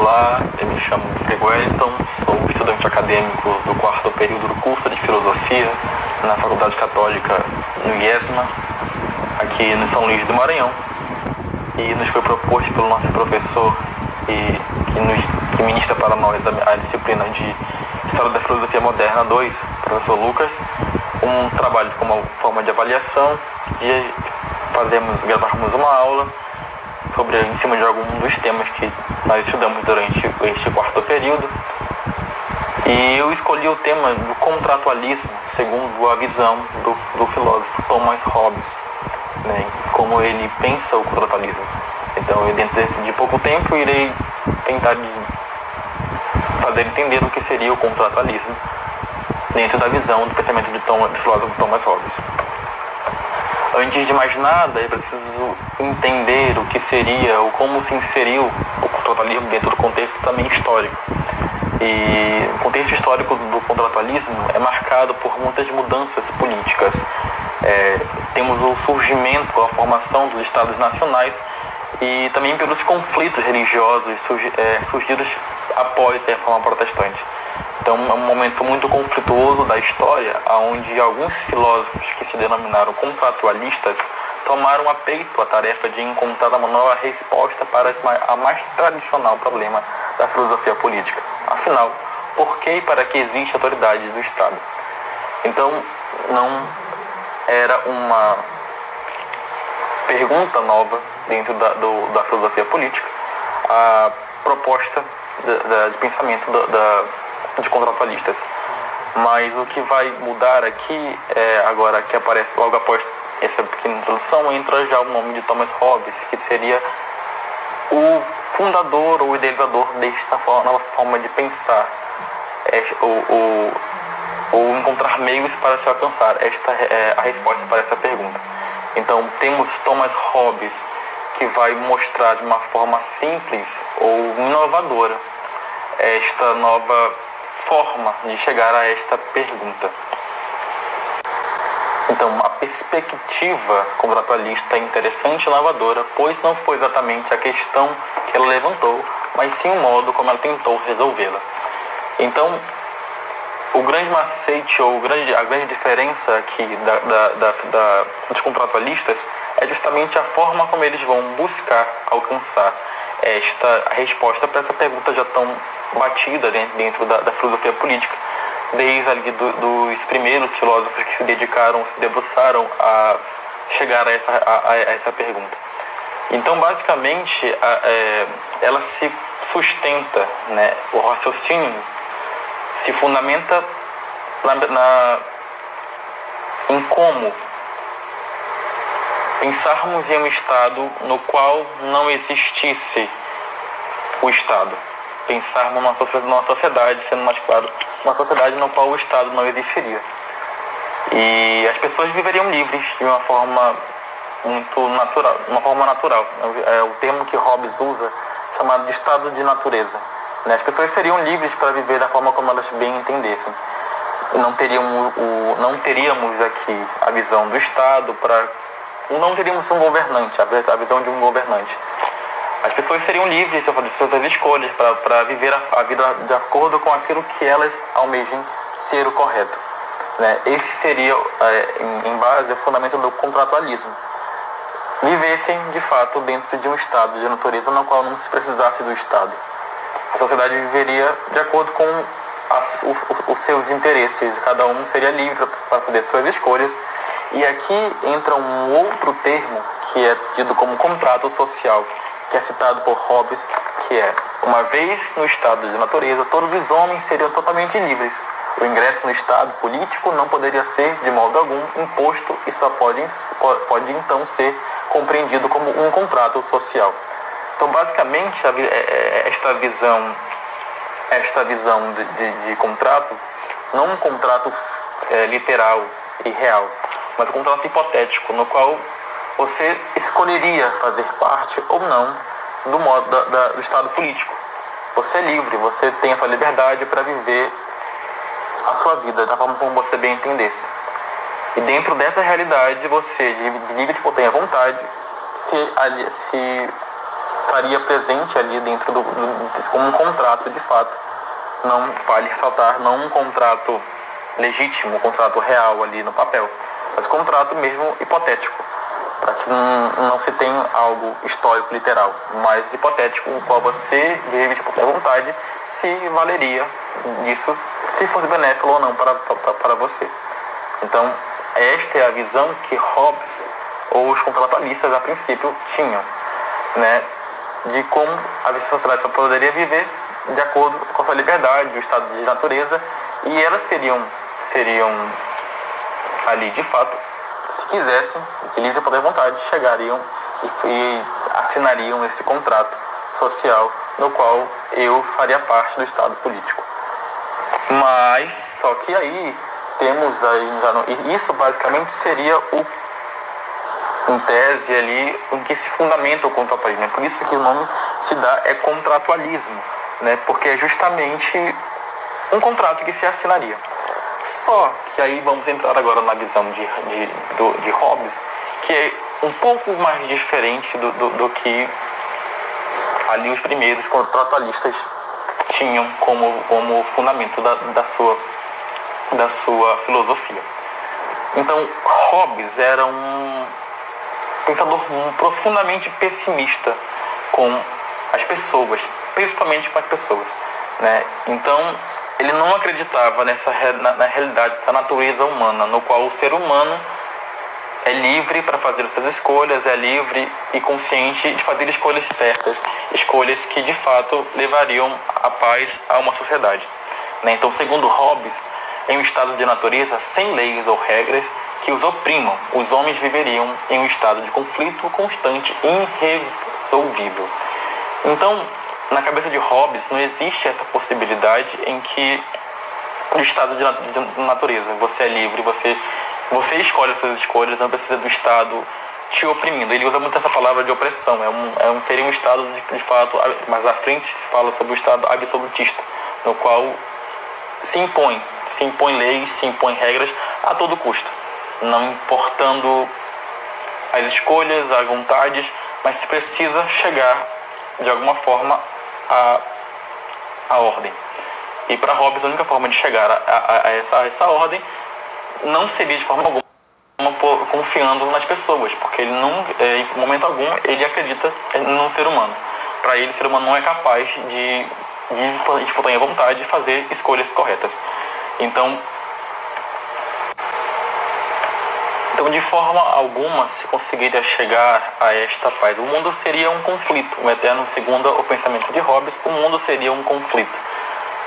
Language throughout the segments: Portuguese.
Olá, eu me chamo Frei Wellington, sou estudante acadêmico do 4º período do curso de Filosofia na Faculdade Católica no IESMA, aqui no São Luís do Maranhão, e nos foi proposto pelo nosso professor que ministra para nós a disciplina de História da Filosofia Moderna 2, professor Lucas, um trabalho com uma forma de avaliação, de gravarmos uma aula em cima de algum dos temas que nós estudamos durante este 4º período. E eu escolhi o tema do contratualismo, segundo a visão do filósofo Thomas Hobbes, né, como ele pensa o contratualismo. Então, dentro de pouco tempo, irei tentar fazer entender o que seria o contratualismo dentro da visão do pensamento do filósofo Thomas Hobbes. Antes de mais nada, é preciso entender o que seria ou como se inseriu o contratualismo dentro do contexto também histórico. E o contexto histórico do contratualismo é marcado por muitas mudanças políticas. Temos o surgimento, a formação dos Estados nacionais e também pelos conflitos religiosos surgidos após a Reforma Protestante. Então, é um momento muito conflituoso da história, onde alguns filósofos que se denominaram contratualistas tomaram a peito a tarefa de encontrar uma nova resposta para a mais tradicional problema da filosofia política. Afinal, por que e para que existe a autoridade do Estado? Então, não era uma pergunta nova dentro da filosofia política a proposta de pensamento de contratualistas. Mas o que vai mudar aqui, agora que aparece logo após essa pequena introdução, entra já o nome de Thomas Hobbes, que seria o fundador ou idealizador desta nova forma de pensar, ou encontrar meios para se alcançar a resposta para essa pergunta. Então, temos Thomas Hobbes, que vai mostrar de uma forma simples ou inovadora esta nova forma de chegar a esta pergunta. Então, a perspectiva contratualista é interessante e inovadora, pois não foi exatamente a questão que ela levantou, mas sim o modo como ela tentou resolvê-la. Então, o grande macete ou a grande diferença aqui dos contratualistas é justamente a forma como eles vão buscar alcançar a resposta para essa pergunta já tão batida dentro da filosofia política, desde ali dos primeiros filósofos que se debruçaram a chegar a essa pergunta. Então, basicamente, ela se sustenta, né, o raciocínio se fundamenta em como pensarmos em um Estado no qual não existisse o Estado. Pensarmos numa sociedade, sendo mais claro, uma sociedade no qual o Estado não existiria. E as pessoas viveriam livres de uma forma muito natural, É o termo que Hobbes usa, chamado de estado de natureza. As pessoas seriam livres para viver da forma como elas bem entendessem. Não teríamos aqui a visão do Estado, não teríamos um governante, a visão de um governante. As pessoas seriam livres de fazer suas escolhas para viver a vida de acordo com aquilo que elas almejam ser o correto. Esse seria, em base, o fundamento do contratualismo. Vivessem, de fato, dentro de um estado de natureza no qual não se precisasse do Estado. A sociedade viveria de acordo com os seus interesses. Cada um seria livre para fazer suas escolhas. E aqui entra um outro termo que é tido como contrato social, que é citado por Hobbes, que é: uma vez no estado de natureza, todos os homens seriam totalmente livres. O ingresso no estado político não poderia ser, de modo algum, imposto e só pode então ser compreendido como um contrato social. Então, basicamente, esta visão de contrato, não um contrato literal e real, mas um contrato hipotético, no qual você escolheria fazer parte ou não do Estado político. Você é livre, você tem a sua liberdade para viver a sua vida da forma como você bem entendesse. E dentro dessa realidade, você, de livre e espontânea vontade, se estaria presente ali dentro como um contrato de fato. Não vale ressaltar, não um contrato legítimo, um contrato real ali no papel, mas contrato mesmo hipotético, para que não se tenha algo histórico literal, mas hipotético, o qual você, de própria vontade, se valeria disso, se fosse benéfico ou não para você. Então, esta é a visão que Hobbes ou os contratualistas, a princípio, tinham, né, de como a sociedade só poderia viver de acordo com a sua liberdade, o estado de natureza, e elas seriam ali, de fato, se quisessem, de livre poder e vontade, chegariam e assinariam esse contrato social no qual eu faria parte do estado político. Mas, só que aí temos aí, isso basicamente seria em tese ali, em que se fundamenta o contratualismo. É por isso que o nome se dá é contratualismo, né? Porque é justamente um contrato que se assinaria. Só que aí vamos entrar agora na visão de Hobbes, que é um pouco mais diferente do que ali os primeiros contratualistas tinham como fundamento da sua filosofia. Então, Hobbes era um pensador profundamente pessimista com as pessoas, principalmente com as pessoas, né? Então, ele não acreditava na realidade da natureza humana, no qual o ser humano é livre para fazer as suas escolhas, é livre e consciente de fazer escolhas certas, escolhas que de fato levariam a paz a uma sociedade, né? Então, segundo Hobbes, em um estado de natureza sem leis ou regras que os oprimam, os homens viveriam em um estado de conflito constante e irresolvível. Então, na cabeça de Hobbes, não existe essa possibilidade em que o estado de natureza, você é livre, você escolhe as suas escolhas, não precisa do Estado te oprimindo. Ele usa muito essa palavra de opressão, seria um Estado de fato, mas à frente se fala sobre o Estado absolutista, no qual se impõe leis, se impõe regras a todo custo, não importando as escolhas, as vontades, mas se precisa chegar de alguma forma a ordem. E para Hobbes, a única forma de chegar a essa ordem não seria de forma alguma confiando nas pessoas, porque ele não, em momento algum, ele acredita no ser humano. Para ele, o ser humano não é capaz de espontânea vontade de fazer escolhas corretas. Então, de forma alguma se conseguiria chegar a esta paz. O mundo seria um conflito, um eterno, segundo o pensamento de Hobbes, o mundo seria um conflito.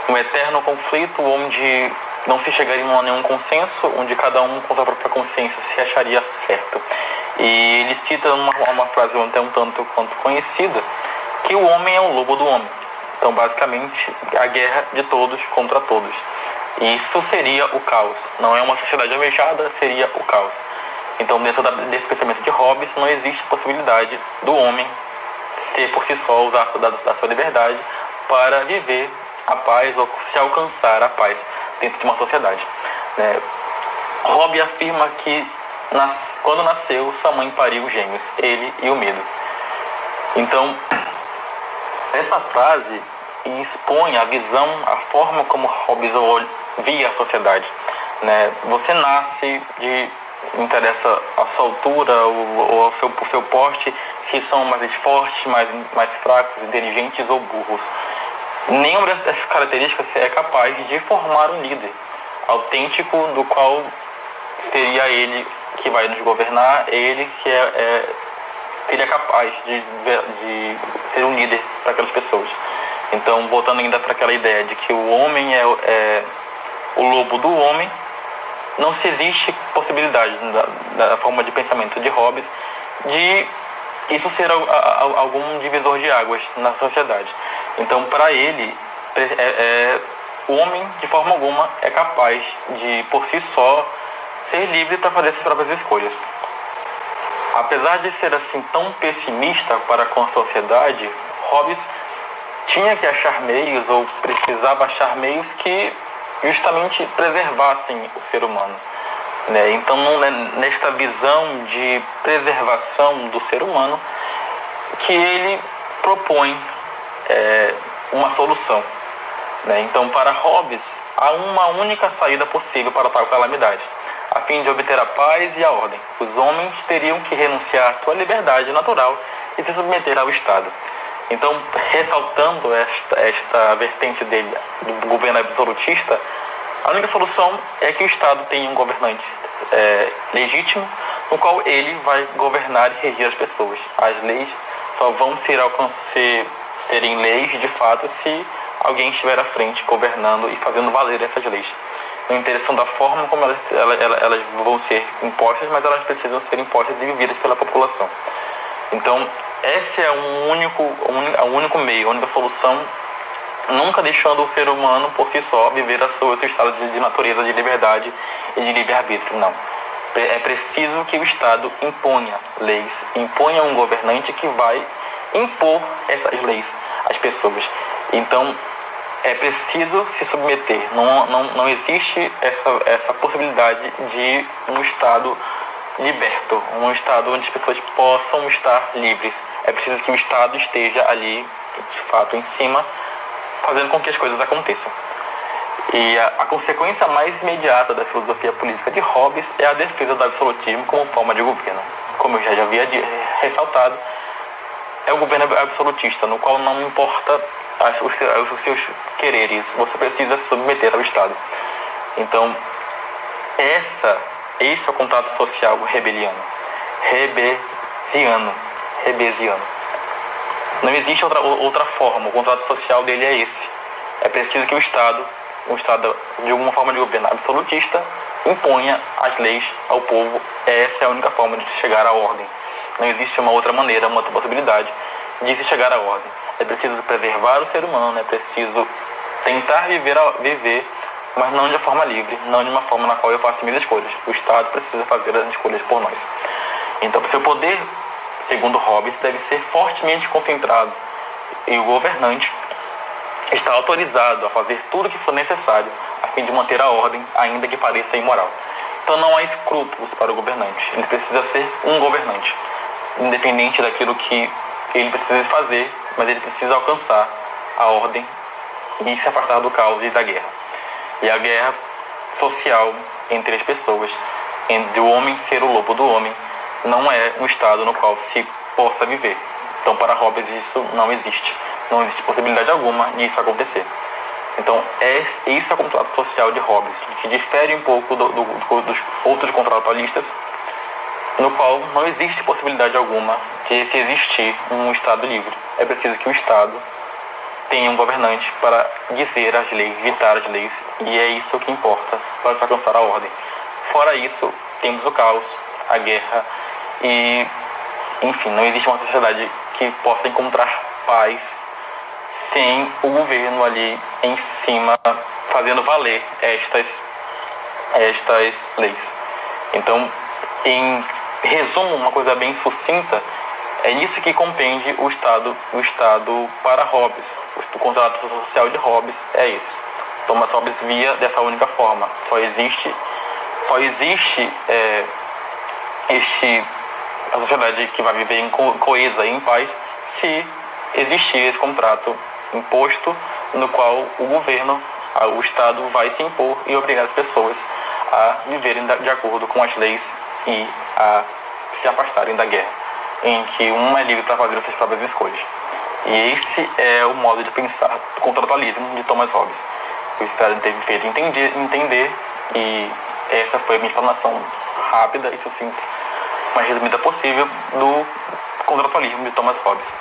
Um eterno conflito onde não se chegaria a nenhum consenso, onde cada um com sua própria consciência se acharia certo. E ele cita uma frase até um tanto quanto conhecida, que o homem é o lobo do homem. Então, basicamente, a guerra de todos contra todos. E isso seria o caos. Não é uma sociedade almejada, seria o caos. Então, dentro desse pensamento de Hobbes, não existe possibilidade do homem ser por si só, usar da sua liberdade para viver a paz ou se alcançar a paz dentro de uma sociedade, né? Hobbes afirma que quando nasceu, sua mãe pariu gêmeos, ele e o medo. Então, essa frase expõe a visão, a forma como Hobbes via a sociedade, né? Você nasce não interessa a sua altura ou o seu porte, se são mais fortes, mais fracos, inteligentes ou burros. Nenhuma dessas características é capaz de formar um líder autêntico, do qual seria ele que vai nos governar, ele que seria capaz de ser um líder para aquelas pessoas. Então, voltando ainda para aquela ideia de que o homem é o lobo do homem, não se existe possibilidade da forma de pensamento de Hobbes de isso ser algum divisor de águas na sociedade. Então, para ele, o homem, de forma alguma, é capaz de, por si só, ser livre para fazer suas próprias escolhas. Apesar de ser assim tão pessimista para com a sociedade, Hobbes tinha que achar meios, ou precisava achar meios que justamente preservassem o ser humano, né? Então, nesta visão de preservação do ser humano, que ele propõe uma solução, né? Então, para Hobbes, há uma única saída possível para tal calamidade. A fim de obter a paz e a ordem, os homens teriam que renunciar à sua liberdade natural e se submeter ao Estado. Então, ressaltando esta vertente dele, do governo absolutista, a única solução é que o Estado tenha um governante legítimo, no qual ele vai governar e regir as pessoas. As leis só vão serem leis de fato se alguém estiver à frente governando e fazendo valer essas leis. Não interessa da forma como elas vão ser impostas, mas elas precisam ser impostas e vividas pela população. Então, esse é o único meio, a única solução, nunca deixando o ser humano por si só viver seu estado de natureza, de liberdade e de livre-arbítrio. Não. É preciso que o Estado imponha leis, imponha um governante que vai impor essas leis às pessoas. Então, é preciso se submeter. Não existe essa possibilidade de um Estado liberto, um Estado onde as pessoas possam estar livres. É preciso que o Estado esteja ali, de fato, em cima, fazendo com que as coisas aconteçam. E a consequência mais imediata da filosofia política de Hobbes é a defesa do absolutismo como forma de governo. Como eu já havia ressaltado, é o governo absolutista, no qual não importa os seus quereres, você precisa se submeter ao Estado. Então, esse é o contrato social rebesiano. Não existe outra forma, o contrato social dele é esse. É preciso que o Estado, de alguma forma de governo absolutista, imponha as leis ao povo. Essa é a única forma de chegar à ordem. Não existe uma outra maneira, uma outra possibilidade de se chegar à ordem. É preciso preservar o ser humano, é preciso tentar viver, mas não de forma livre, não de uma forma na qual eu faço minhas escolhas. O Estado precisa fazer as escolhas por nós. Então, o seu poder, segundo Hobbes, deve ser fortemente concentrado e o governante está autorizado a fazer tudo o que for necessário a fim de manter a ordem, ainda que pareça imoral. Então, não há escrúpulos para o governante. Ele precisa ser um governante, independente daquilo que ele precisa fazer, mas ele precisa alcançar a ordem e se afastar do caos e da guerra. E a guerra social entre as pessoas, entre o homem ser o lobo do homem, não é um estado no qual se possa viver. Então, para Hobbes, isso não existe. Não existe possibilidade alguma disso acontecer. Então, esse é o contrato social de Hobbes, que difere um pouco dos outros contratualistas, no qual não existe possibilidade alguma de se existir um Estado livre. É preciso que o Estado tenha um governante para dizer as leis, ditar as leis, e é isso que importa para se alcançar a ordem. Fora isso, temos o caos, a guerra e, enfim, não existe uma sociedade que possa encontrar paz sem o governo ali em cima fazendo valer estas leis. Então, em resumo, uma coisa bem sucinta, é isso que compende o Estado para Hobbes. O contrato social de Hobbes é isso. Thomas Hobbes via dessa única forma. Só existe a sociedade que vai viver coesa e em paz se existir esse contrato imposto, no qual o governo, o Estado vai se impor e obrigar as pessoas a viverem de acordo com as leis e a se afastarem da guerra, em que um é livre para fazer as suas próprias escolhas. E esse é o modo de pensar do contratualismo de Thomas Hobbes. Eu espero ter feito entender, e essa foi a minha explanação rápida e sucinta, mais resumida possível, do contratualismo de Thomas Hobbes.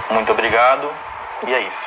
Muito obrigado, e é isso.